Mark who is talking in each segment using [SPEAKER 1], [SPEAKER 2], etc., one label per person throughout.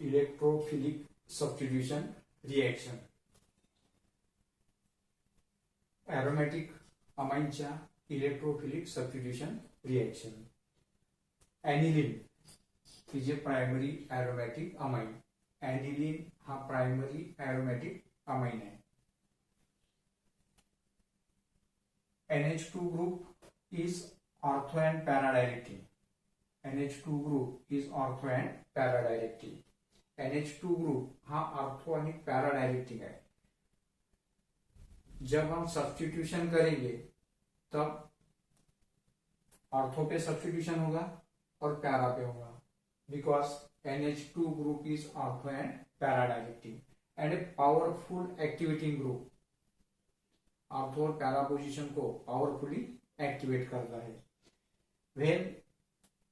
[SPEAKER 1] Electrophilic substitution reaction. Aromatic अमाइनच्या electrophilic substitution reaction. Aniline ही जे प्रायमरी एरोमॅटिक अमाइन. एनिलीन हा प्रायमरी एरोमॅटिक अमाइन आहे. NH2 group is ortho and para-directing. NH2 group is ortho and para-directing. NH2 group हा ortho आणि para directing है. जब हम सब्स्टिट्यूशन करेंगे तब ऑर्थो पे सब्स्टिट्यूशन होगा और पैरा पे होगा, because NH2 group is ortho and para directing and a powerful activating group. Ortho और पैरा पोजिशन को पावरफुली एक्टिवेट करता है. When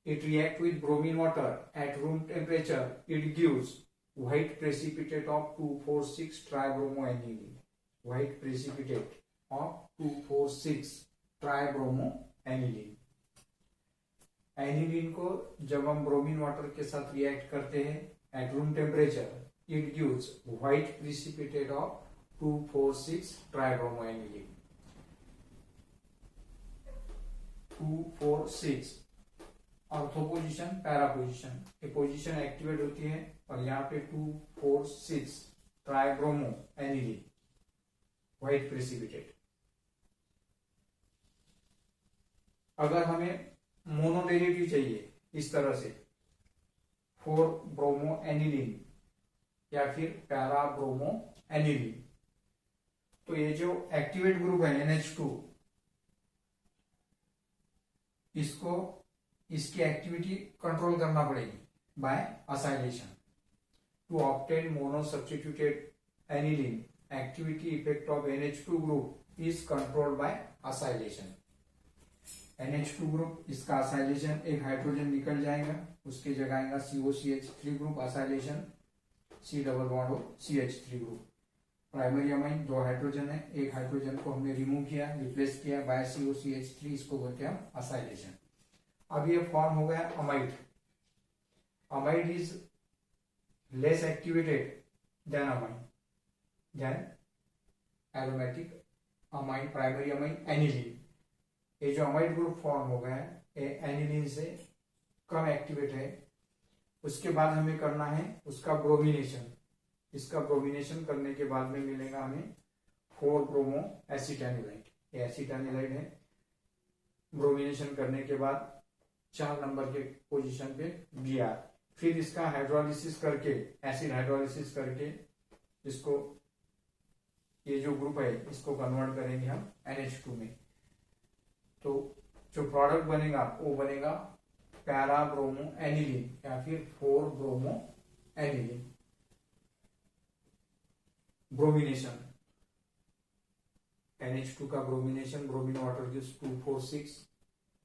[SPEAKER 1] it react with bromine water at room temperature, it gives white precipitate of 2,4,6 tribromoaniline. White precipitate of 2,4,6 tribromoaniline. Aniline को जब हम bromine water के साथ react करते हैं at room temperature, it gives white precipitate of 2,4,6 ट्राइब्रोमोएनिलीन. 2,4,6 ortho position, para position. ये position activate होती है और यहाँ पे 2,4,6 ट्राइब्रोमो एनिलीन व्हाइट प्रेसिपिटेट. अगर हमें मोनोडेरिवेटिव चाहिए इस तरह से 4 ब्रोमो एनिलीन या फिर पैरा ब्रोमो एनिलीन, तो ये जो एक्टिवेट ग्रुप है NH2, इसको इसकी एक्टिविटी कंट्रोल करना पड़ेगी by acylation. To obtain mono substituted aniline, activity effect of NH2 group is controlled by acylation. NH2 group, इसका असाइलेशन, एक हाइड्रोजन निकल जाएगा, उसके जगह आएगा COCH3 group. Acylation C double bond और CH3 group. Primary amine 2 hydrogen है, एक हाइड्रोजन को हमने रिमूव किया, रिप्लेस किया बाय COCH3, इसको बोलते हैं हम असाइलेशन. अब ये फॉर्म हो गया amide. Amide is less activated than amine, then aromatic amine, primary amine aniline. ये जो अमाइड ग्रुप फॉर्म हो गया है ये एनिलीन से कम एक्टिवेट है. उसके बाद हमें करना है उसका ब्रोमिनेशन. इसका ब्रोमिनेशन करने के बाद में मिलेगा हमें 4 ब्रोमो एसिटानिलाइड. ये एसिटानिलाइड है. ब्रोमिनेशन करने के बाद 4 नंबर के पोजीशन पे Br. फिर इसका हाइड्रोलिसिस करके, एसिड हाइड्रोलिसिस करके, इसको ये जो ग्रुप है इसको कन्वर्ट करेंगे हम NH2 में. तो जो प्रोडक्ट बनेगा वो बनेगा पैरा ब्रोमो एनिलीन या फिर 4 ब्रोमो एनिलीन. ब्रोमिनेशन, NH2 का bromination, bromine water gives 2,4,6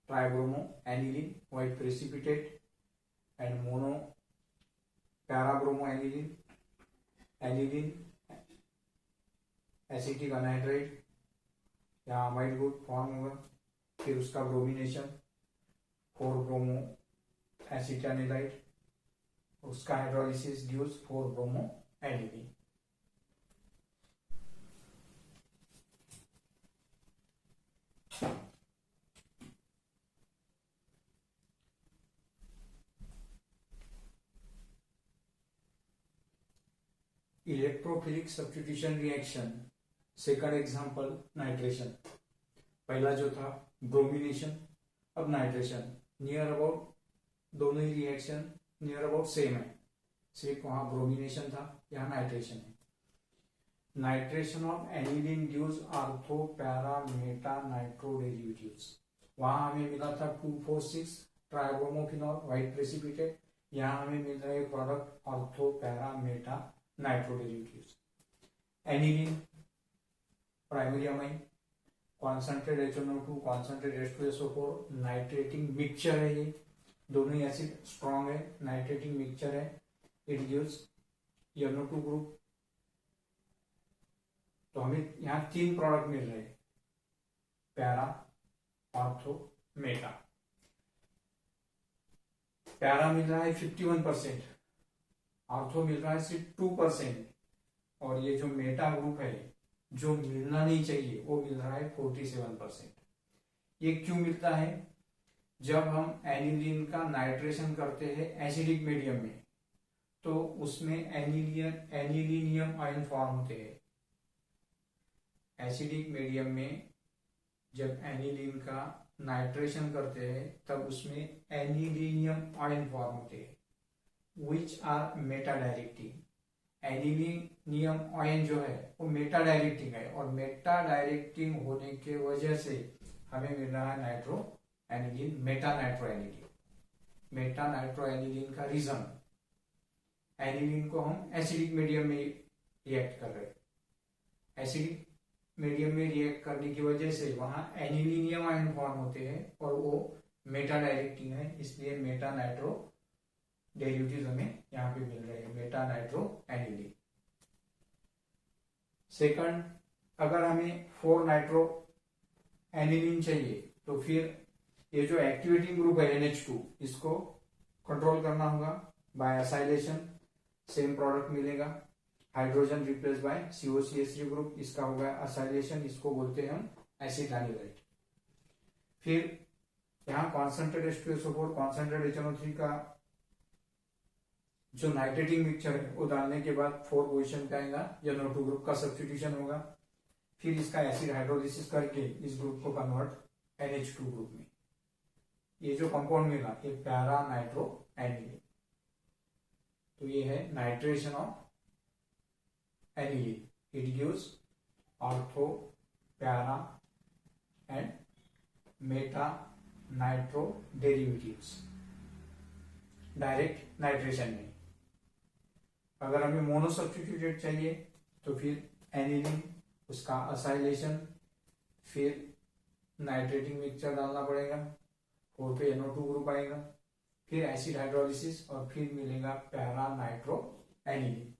[SPEAKER 1] tribromo aniline white precipitate and mono parabromo aniline, aniline acetic anhydride, यहाँ अमाइड ग्रुप फॉर्म होगा. फिर उसका ब्रोमिनेशन 4 ब्रोमो एसिटानिलाइड, उसका hydrolysis gives 4 bromo aniline. Electrophilic substitution reaction. Second example nitration. पहला जो था bromination, अब nitration. Near about दोनों ही रिएक्शन नियर अबाउट सेम है, सिर्फ वहां ब्रोमिनेशन था, यहाँ नाइट्रेशन है. Nitration of aniline gives ortho para Meta nitro derivatives. वहां हमें मिला था 2,4,6 ट्राइब्रोमोफिनॉल व्हाइट प्रेसिपिटेट. यहाँ हमें मिल रहा है product ortho para Meta nitro derivatives. Aniline primary amine, concentrate HNO2, concentrate H2SO4, nitrating mixture है. ये दोनों ही एसिड स्ट्रॉन्ग है, नाइट्रेटिंग मिक्सचर है. It gives NO2 group. तो हमें यहाँ 3 प्रोडक्ट मिल रहे हैं, पैरा, ऑर्थो, मेटा. पैरा मिल रहा है 51%, ऑर्थो मिल रहा है सिर्फ 2%, और ये जो मेटा ग्रुप है जो मिलना नहीं चाहिए वो मिल रहा है 47%। ये क्यों मिलता है? जब हम एनिलीन का नाइट्रेशन करते हैं एसिडिक मीडियम में तो उसमें एनिलीनियम आयन फॉर्म होते हैं। एसिडिक मीडियम में जब एनिलीन का नाइट्रेशन करते हैं तब उसमें एनिलीनियम आयन फॉर्म होते हैं which are meta directing. Anilinium ion जो है वो मेटा डायरेक्टिंग है, और मेटा डायरेक्टिंग होने के वजह से हमें मिल रहा है nitro aniline, Meta nitro aniline. Meta nitro aniline का रीजन, एनिलीन को हम एसिडिक मीडियम में रिएक्ट कर रहे हैं, एसिडिक मीडियम में रिएक्ट करने की वजह से वहां एनिलीनियम आयन फॉर्म होते हैं और वो मेटा डायरेक्टिंग है, इसलिए मेटा नाइट्रो डेरिवेटिव्स हमें यहाँ पे मिल रहे हैं, मेटा नाइट्रो एनिलीन। सेकंड, अगर हमें 4 नाइट्रो एनिलीन चाहिए तो फिर ये जो एक्टिवेटिंग ग्रुप है NH2 इसको कंट्रोल करना होगा बाय असाइलेशन। सेम प्रोडक्ट मिलेगा, hydrogen replace by COCH3 group, इसका होगा असाइलेशन, इसको बोलते हैं हम एसिड एनिलाइट। फिर यहाँ कॉन्सेंट्रेट H2SO4 कॉन्सेंट्रेट HNO3 का जो नाइट्रेटिंग मिक्सचर है वो डालने के बाद 4 पोजिशन पे आएगा, NO2 ग्रुप का सब्स्टिट्यूशन होगा, फिर इसका एसिड हाइड्रोलिसिस करके इस ग्रुप को कन्वर्ट NH2 ग्रुप में। ये जो कंपाउंड मिला ये पैरा नाइट्रो एनिलीन, तो ये है nitration of aniline, it gives ortho, para and Meta nitro derivatives direct nitration में। अगर हमें मोनो सब्स्टिट्यूटेड चाहिए तो फिर एनिलीन, उसका असाइलेशन, फिर नाइट्रेटिंग मिक्सचर डालना पड़ेगा, 4 पे NO2 ग्रुप आएगा, फिर एसिड हाइड्रोलिसिस और फिर मिलेगा para nitro aniline.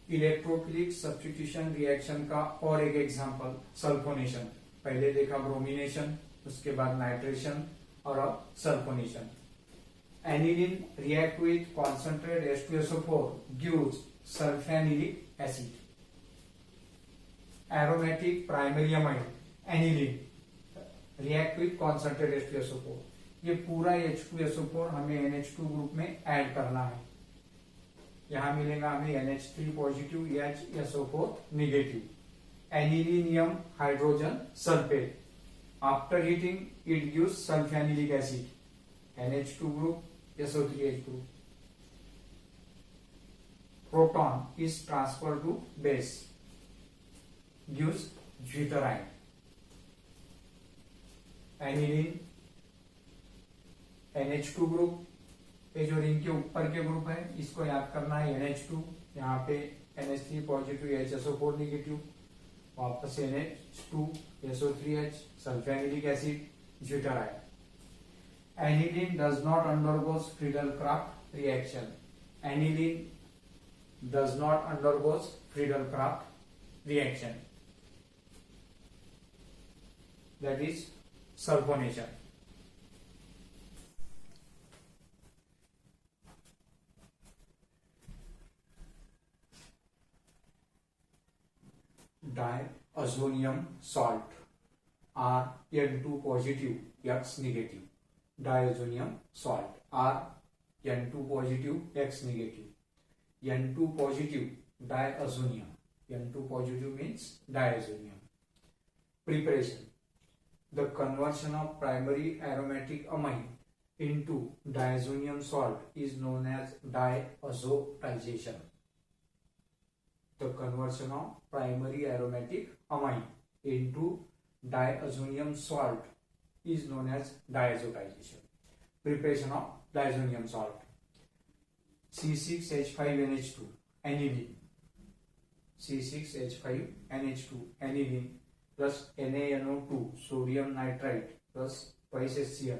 [SPEAKER 1] Electrophilic substitution reaction का और एक एग्जांपल सल्फोनेशन। पहले देखा ब्रोमिनेशन, उसके बाद नाइट्रेशन और अब sulphonation. Aniline react with concentrate H2SO4 gives sulphanilic acid. Aromatic primary amine aniline react with concentrate H2SO4, ये पूरा H2SO4 हमें NH2 ग्रुप में ऐड करना है। यहां मिलेगा हमें NH3 positive, HSO4 negative, anilinium hydrogen sulphate. After heating it gives sulphanilic acid, NH2 group, SO3H group. Proton is transfer to base, gives zwitterion. Aniline, NH2 group, ये जो ring के ऊपर के ग्रुप है इसको याद करना है NH2, यहाँ पे NH3 पॉजिटिव, HSO4 निगेटिव, वापस NH2, SO3H, sulphanilic acid, zwitterion. Aniline does not undergoes Friedel-Crafts reaction. Aniline does not undergoes Friedel-Crafts reaction. That is sulfonation. Diazonium salt, Rn2 positive, X negative. Diazonium salt, Rn2 positive, X negative. N2 positive, diazonium. N2 positive means diazonium. Preparation. The conversion of primary aromatic amine into diazonium salt is known as diazotization. The conversion of primary aromatic amine into diazonium salt is known as diazotization. Preparation of diazonium salt. C6H5NH2 aniline, C6H5NH2 aniline plus NaNO2 sodium nitrite plus twice HCl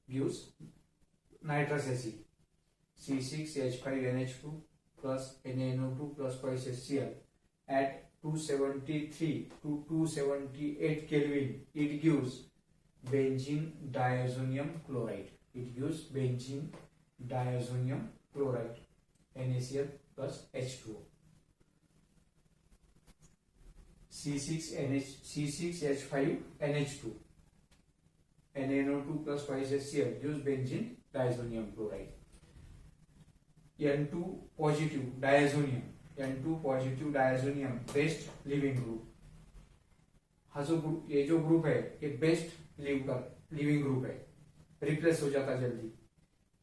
[SPEAKER 1] gives nitrous acid. C6H5NH2 plus NaNO2 plus twice HCl at 273 to 278 Kelvin, it gives benzene diazonium chloride. It gives benzene diazonium chloride, NaCl plus H2O. C6H5NH2, NaNO2 plus 5HCl gives benzene diazonium chloride. N2 positive diazonium, N2 positive diazonium best leaving group. हा जो group, ये जो group है ये best leaving group है, replace हो जाता जल्दी.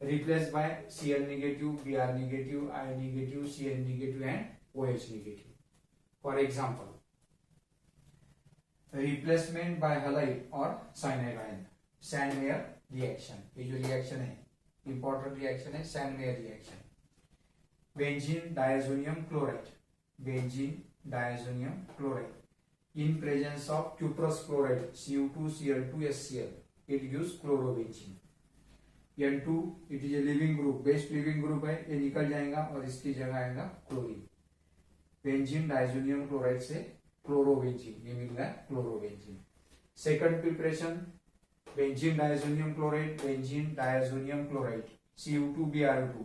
[SPEAKER 1] Replace by Cl negative, Br negative, I negative, Cn negative and OH negative. For example replacement bye halide और साइनाइड आयन, सैंडमेयर रिएक्शन. ये जो रिएक्शन है इंपॉर्टेंट रिएक्शन है, Sandmeyer reaction. Benzene diazonium chloride, benzene diazonium chloride in presence of cuprous chloride Cu2 Cl2 HCl, it gives chlorobenzene. N2 it is a living group, best living group है, ये निकल जाएगा और इसकी जगह आएगा क्लोरीन. बेंजीन डायजोनियम क्लोराइड से chlorobenzene, ये मिल गया chlorobenzene. Second preparation benzene diazonium chloride, benzene diazonium chloride Cu2Br2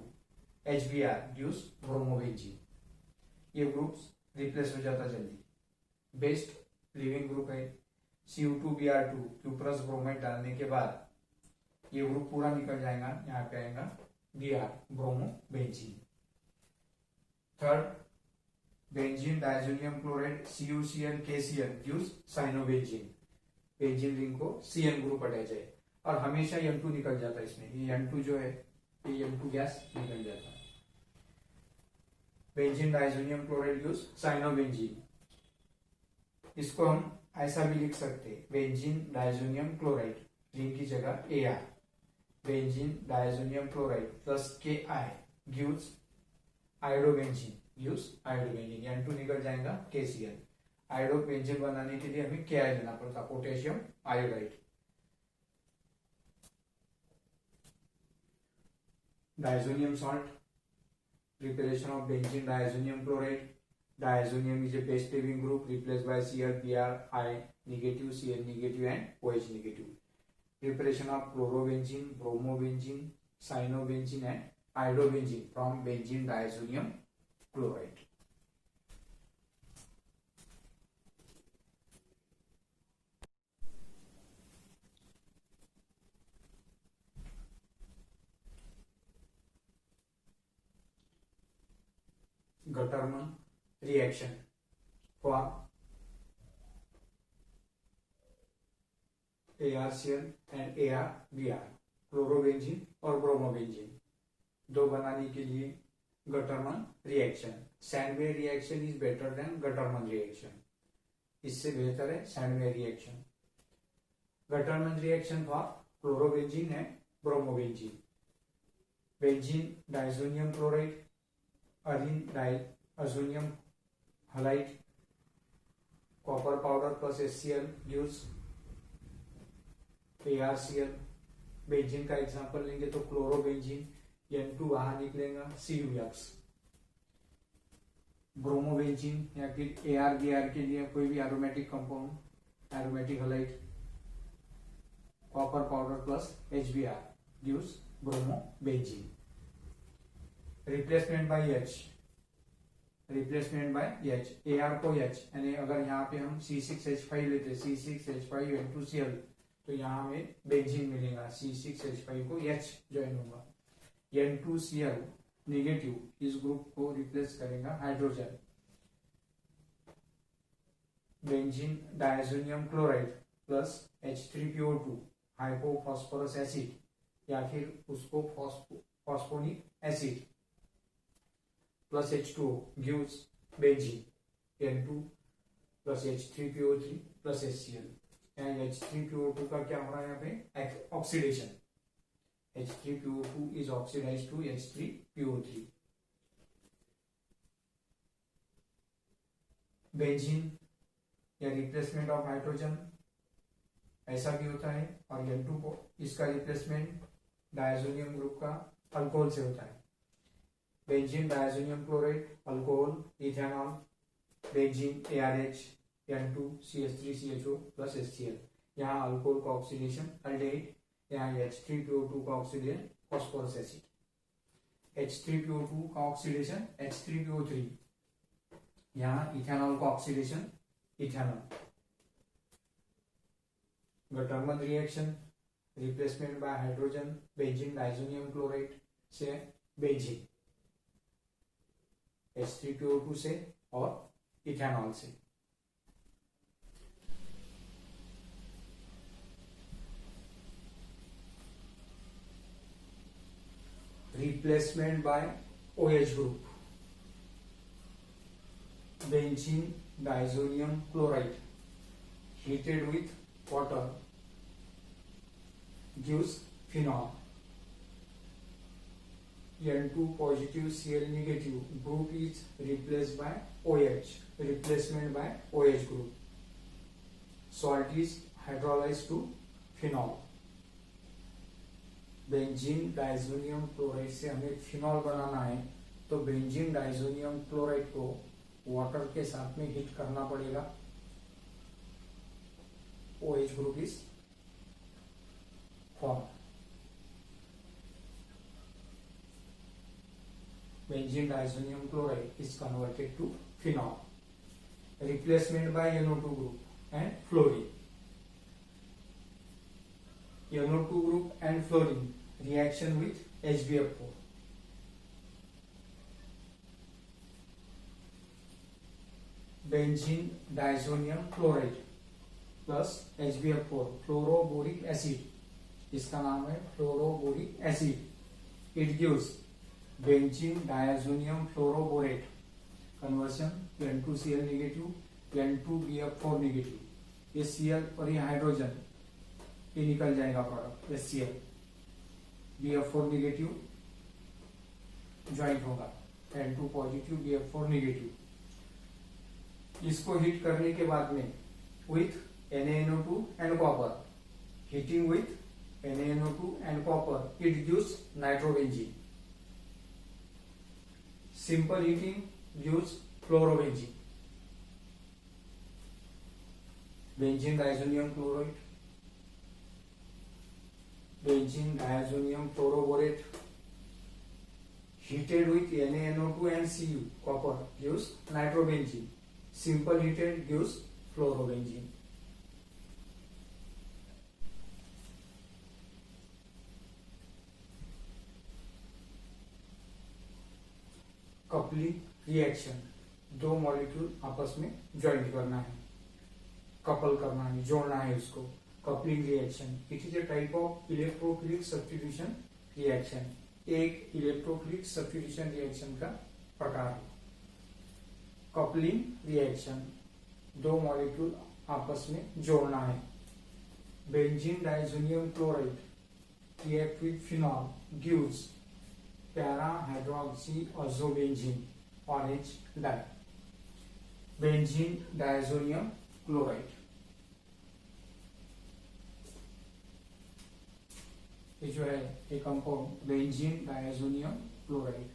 [SPEAKER 1] HBr gives bromobenzene. ये ग्रुप्स रिप्लेस हो जाता जल्दी, बेस्ट लिविंग ग्रुप है. Cu2Br2 क्यूप्रस ब्रोमाइड डालने के बाद ये ग्रुप पूरा निकल जाएगा, यहाँ पे आएगा Br bromobenzene. Third benzene diazonium chloride CuCl KCl gives cyanobenzene. Benzene ring को Cn ग्रुप अटैच है और हमेशा N2 निकल जाता है इसमें. ये N2 जो है ये N2 गैस निकल जाता है. Benzene diazonium chloride use cyanobenzene. इसको हम ऐसा भी लिख सकते हैं, बेंजीन डायजोनियम क्लोराइड रिंग की जगह Ar, benzene diazonium chloride plus Ki gives iodobenzene, use iodobenzene. N2 निकल जाएगा KCl. आयोडोबेंजीन बनाने के लिए हमें Ki लेना पड़ता, potassium iodide. Diazonium salt, preparation of benzene diazonium chloride. Diazonium is a best living group replaced by Cl, Br, I negative, Cl negative and OH negative. Preparation of chlorobenzene, bromobenzene, cyanobenzene and iodobenzene from benzene diazonium chloride. Gutterman reaction for ArCl and ArBr, chlorobenzene और bromobenzene दो बनाने के लिए Gattermann reaction. Sandmeyer reaction is better than Gattermann reaction, इससे बेहतर है Sandmeyer reaction. Gattermann reaction for chlorobenzene and bromobenzene. Benzene diazonium chloride, arene diazonium halide, copper powder plus HCl gives ArCl. Benzene का example लेंगे तो chlorobenzene, N2 बाहर निकलेगा CuX. Bromobenzene या फिर ArBr के लिए कोई भी aromatic compound, aromatic halide, copper powder plus HBr gives bromobenzene. Replacement bye H, replacement bye H, Ar को H, यानी अगर यहाँ पे हम C6H5 लेते C6H5N2Cl तो यहाँ हमें बेंजीन मिलेगा. C6H5 को H ज्वाइन होगा. N2Cl नेगेटिव इस ग्रुप को रिप्लेस करेगा hydrogen. Benzene diazonium chloride plus H3PO2 hypophosphorous acid या फिर उसको phosphonic acid plus H2O gives benzene. N2 plus H3PO3 plus HCl. यहाँ H3PO2 का क्या हो रहा है यहाँ पे oxidation. H3PO2 is oxidized to H3PO3. Benzene या रिप्लेसमेंट ऑफ हाइड्रोजन ऐसा भी होता है और N2 को इसका रिप्लेसमेंट डायजोनियम ग्रुप का अल्कोहल से होता है. Benzene diazonium chloride, alcohol, ethanol, benzene ARH N2CH3CHO plus HCl। यहाँ अल्कोहल का ऑक्सीडेशन अल्डेहाइड, यहाँ H3PO2 का ऑक्सीडेशन फॉस्फोरस एसिड, H3PO2 का ऑक्सीडेशन H3PO3, यहाँ इथेनॉल का oxidation ethanol. Gattermann reaction replacement by hydrogen benzene diazonium chloride से benzene, H3PO2 से और इथेनॉल से। Replacement by OH group, benzene diazonium chloride heated with water gives phenol, N2 positive Cl negative group is replaced by OH, replacement by OH group, salt is hydrolyzed to phenol। Benzene diazonium chloride से हमें phenol बनाना है तो benzene diazonium chloride को water के साथ में heat करना पड़ेगा। OH group is form. Benzene diazonium chloride is converted to phenol. Replacement by NO2 group and fluorine, NO2 group and fluorine reaction with HbF4, benzene diazonium chloride plus HbF4 fluoroboric acid, इसका नाम है fluoroboric acid. It gives benzene diazonium fluoroborate, conversion N2Cl negative N2BF4 negative, ये Cl और ये hydrogen ये निकल जाएगा product HCl, BF4 negative joint होगा N2 पॉजिटिव BF4 नेगेटिव। इसको हीट करने के बाद में with NaNO2 and copper, heating with NaNO2 and copper it gives nitrobenzene. Simple heating gives fluorobenzene. Benzene diazonium chloride, benzene diazonium fluoroborate heated with NaNO2 and Cu copper gives nitrobenzene, simple heated gives fluorobenzene। Coupling reaction, दो molecule आपस में joint करना है, couple करना है, जोड़ना है उसको। Coupling reaction it is a type of electrophilic substitution reaction, एक इलेक्ट्रोफिलिक सब्स्टिट्यूशन रिएक्शन का प्रकार है। कपलिंग रिएक्शन, दो मॉलिक्यूल आपस में जोड़ना है। Benzene diazonium chloride react with phenol gives para hydroxy azobenzene orange dye. Benzene diazonium chloride, ये जो है ये कंपाउंड बेंजीन डाइजोनियम क्लोराइड।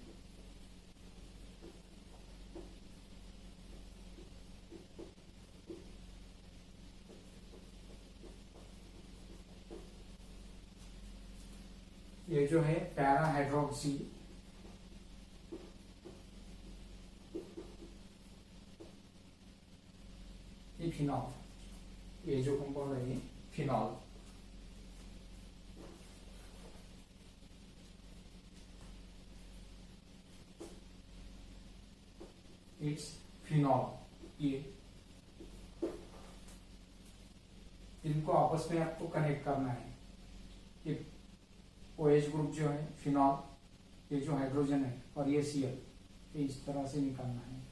[SPEAKER 1] ये जो है पैरा हाइड्रोक्सी फिनॉल, ये जो कंपाउंड है ये फिनॉल। It's phenol. ये इनको आपस में आपको कनेक्ट करना है। ये OH ग्रुप जो है फिनॉल, ये जो हाइड्रोजन है और ये Cl, ये इस तरह से निकालना है।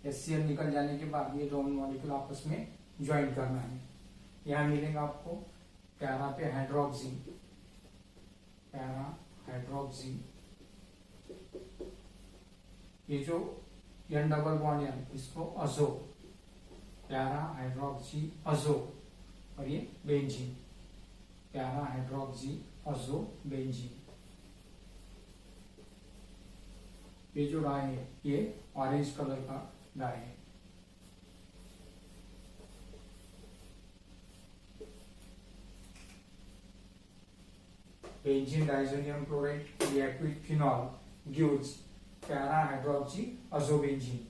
[SPEAKER 1] HCl निकल जाने के बाद ये दोनों मॉलिक्यूल आपस में ज्वाइन करना है। यहाँ मिलेगा आपको पैरा पे हाइड्रोक्सी, पैरा हाइड्रोक्सी, ये जो N डबल बॉन्ड है इसको अजो, पैरा हाइड्रोक्सी अजो, और ये बेंजीन, पैरा हाइड्रोक्सी अजो बेंजीन। ये जो रहा है ये ऑरेंज कलर का die. Benzene diazonium chloride react with phenol gives para hydroxy azobenzene.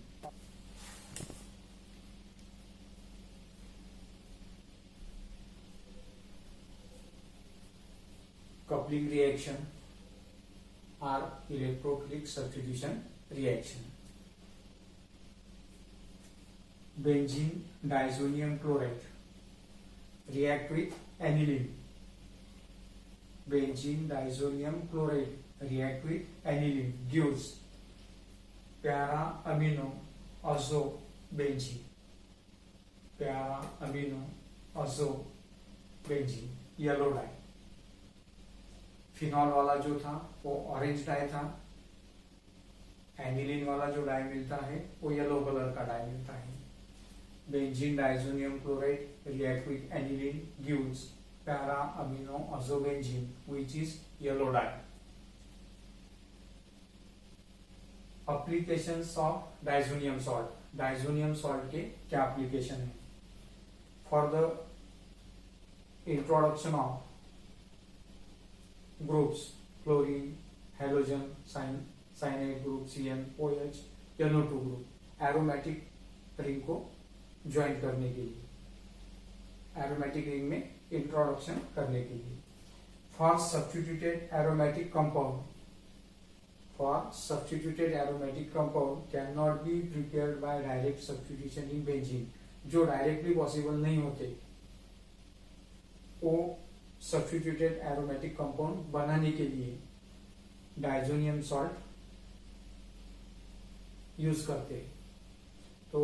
[SPEAKER 1] Coupling reaction are electrophilic substitution reaction. Benzene diazonium chloride react with aniline. Benzene diazonium chloride react with aniline gives para amino azobenzene. Para amino azobenzene yellow die. Phenol वाला जो था वो orange die था. Aniline वाला जो die मिलता है वो येलो कलर का डाई मिलता है. Benzene diazonium chloride react with aniline gives para amino azobenzene which is yellow dye. Applications of diazonium salt. Diazonium salt के क्या application है? For the introduction of groups chlorine, halogen, cyanide group CN, OH, NO2 group aromatic ring को join करने के लिए, aromatic ring में introduction करने के लिए. For substituted aromatic compound, can not be prepared by direct substitution in benzene. जो directly possible नहीं होते वो सब्स्टिट्यूटेड एरोमेटिक कंपाउंड बनाने के लिए डाइजोनियम सॉल्ट यूज करते हैं. तो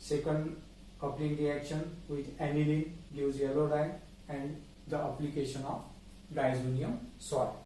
[SPEAKER 1] second coupling reaction with aniline gives yellow dye and the application of diazonium salt.